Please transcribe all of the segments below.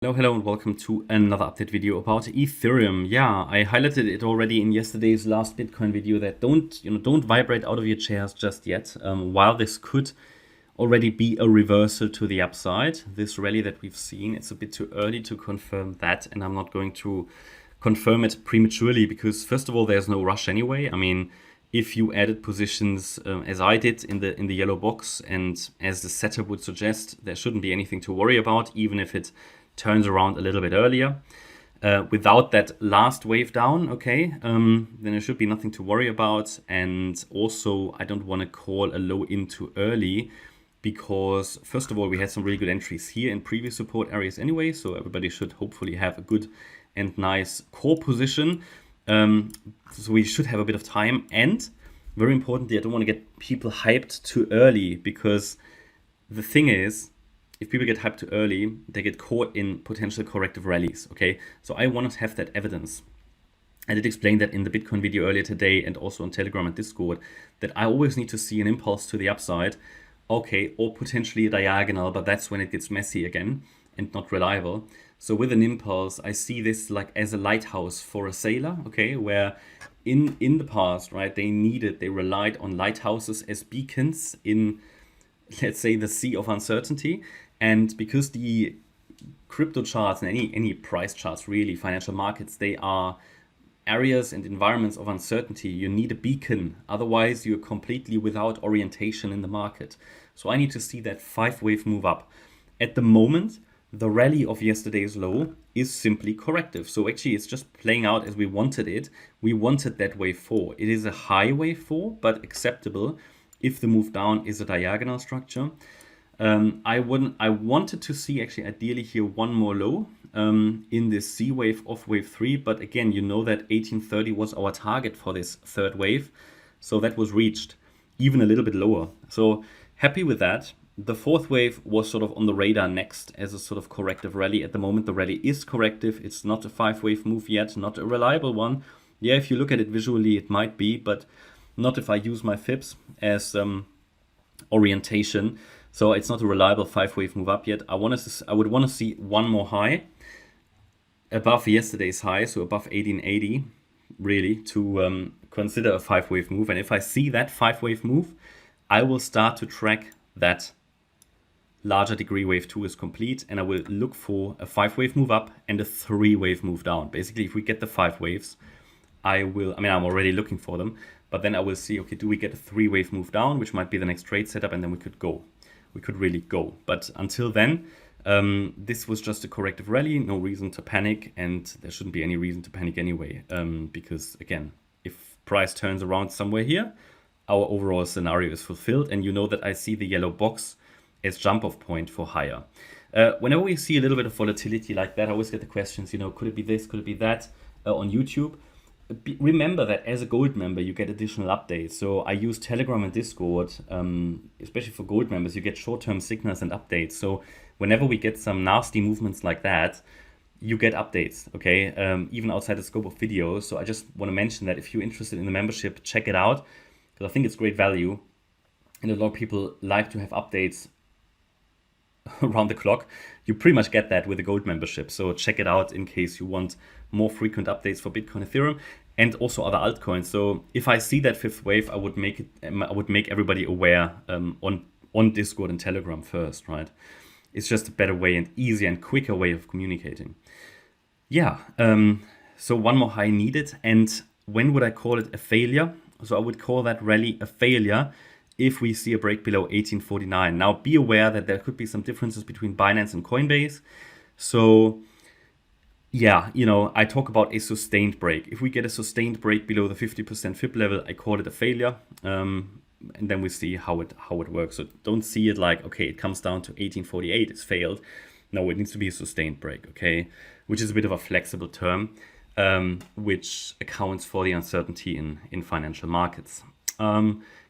Hello, and welcome to another update video about Ethereum. Yeah, I highlighted it already in yesterday's last Bitcoin video that don't vibrate out of your chairs just yet. While this could already be a reversal to the upside, this rally that we've seen, it's a bit too early to confirm that, and I'm not going to confirm it prematurely because first of all, there's no rush anyway. I mean, if you added positions as I did in the yellow box, and as the setup would suggest, there shouldn't be anything to worry about, even if it turns around a little bit earlier. Without that last wave down, okay, then there should be nothing to worry about. And also, I don't want to call a low in too early because, first of all, we had some really good entries here in previous support areas anyway, so everybody should hopefully have a good and nice core position. So we should have a bit of time. And very importantly, I don't want to get people hyped too early because the thing is, if people get hyped too early, they get caught in potential corrective rallies, okay? So I want to have that evidence. I did explain that in the Bitcoin video earlier today and also on Telegram and Discord, that I always need to see an impulse to the upside, okay, or potentially a diagonal, but that's when it gets messy again and not reliable. So with an impulse, I see this like as a lighthouse for a sailor, okay, where in the past, right, they relied on lighthouses as beacons in, let's say, the sea of uncertainty. And because the crypto charts and any price charts, really, financial markets, they are areas and environments of uncertainty, you need a beacon. Otherwise, you're completely without orientation in the market. So I need to see that 5-wave move up. At the moment, the rally of yesterday's low is simply corrective. So actually, it's just playing out as we wanted it. We wanted that wave 4. It is a high wave 4, but acceptable if the move down is a diagonal structure. I wanted to see actually ideally here one more low in this C wave of wave 3, but again, you know that 1830 was our target for this third wave, so that was reached, even a little bit lower. So happy with that. The fourth wave was sort of on the radar next as a sort of corrective rally. At the moment, the rally is corrective. It's not a 5-wave move yet, not a reliable one. Yeah, if you look at it visually, it might be, but not if I use my fibs as orientation. So it's not a reliable 5-wave move up yet. I would want to see one more high above yesterday's high, so above 1880, really, to consider a 5-wave move. And if I see that 5-wave move, I will start to track that larger degree wave 2 is complete, and I will look for a 5-wave move up and a 3-wave move down. Basically, if we get the 5 waves, I'm already looking for them, but then I will see, okay, do we get a 3-wave move down, which might be the next trade setup, and then we could really go. But until then, this was just a corrective rally, no reason to panic, and there shouldn't be any reason to panic anyway, because again, if price turns around somewhere here, our overall scenario is fulfilled, and you know that I see the yellow box as jump off point for higher. Whenever we see a little bit of volatility like that, I always get the questions, could it be this, could it be that on YouTube? Remember that as a gold member, you get additional updates. So I use Telegram and Discord, especially for gold members, you get short-term signals and updates. So whenever we get some nasty movements like that, you get updates, okay? Even outside the scope of videos. So I just want to mention that if you're interested in the membership, check it out, because I think it's great value. And a lot of people like to have updates around the clock. You pretty much get that with a gold membership. So check it out in case you want more frequent updates for Bitcoin, Ethereum, and also other altcoins. So if I see that 5th wave, I would make everybody aware on Discord and Telegram first, right? It's just a better way and easier and quicker way of communicating. Yeah, so one more high needed. And when would I call it a failure? So I would call that rally a failure if we see a break below 1849. Now be aware that there could be some differences between Binance and Coinbase. So yeah, I talk about a sustained break. If we get a sustained break below the 50% fib level, I call it a failure. And then we see how it works. So don't see it like, okay, it comes down to 1848, it's failed. No, it needs to be a sustained break, okay? Which is a bit of a flexible term, which accounts for the uncertainty in financial markets.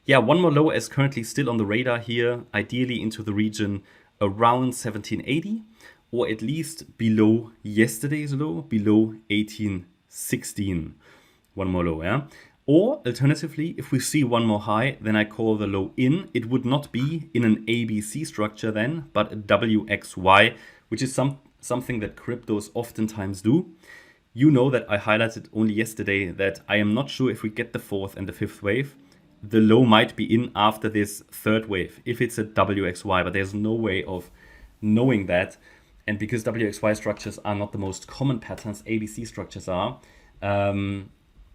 Yeah, one more low is currently still on the radar here, ideally into the region around 1780, or at least below yesterday's low, below 1816. One more low, yeah? Or alternatively, if we see one more high, then I call the low in. It would not be in an ABC structure then, but a WXY, which is something that cryptos oftentimes do. You know that I highlighted only yesterday that I am not sure if we get the fourth and the fifth wave. The low might be in after this third wave, if it's a WXY, but there's no way of knowing that. And because WXY structures are not the most common patterns, ABC structures are,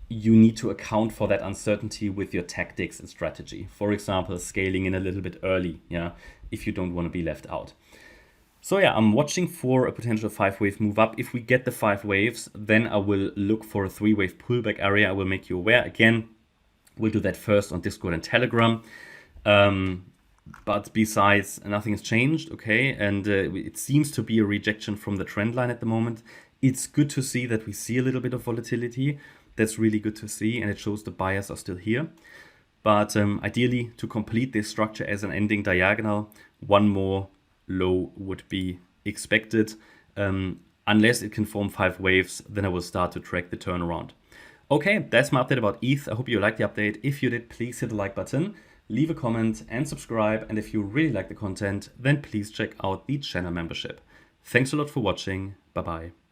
you need to account for that uncertainty with your tactics and strategy. For example, scaling in a little bit early, if you don't want to be left out. So I'm watching for a potential 5-wave move up. If we get the 5 waves, then I will look for a 3-wave pullback area. I will make you aware. Again, we'll do that first on Discord and Telegram. But besides, nothing has changed, okay? And it seems to be a rejection from the trend line at the moment. It's good to see that we see a little bit of volatility. That's really good to see, and it shows the buyers are still here. But ideally, to complete this structure as an ending diagonal, one more low would be expected. Unless it can form 5 waves, then I will start to track the turnaround. Okay, that's my update about ETH. I hope you liked the update. If you did, please hit the like button, leave a comment and subscribe. And if you really like the content, then please check out the channel membership. Thanks a lot for watching. Bye-bye.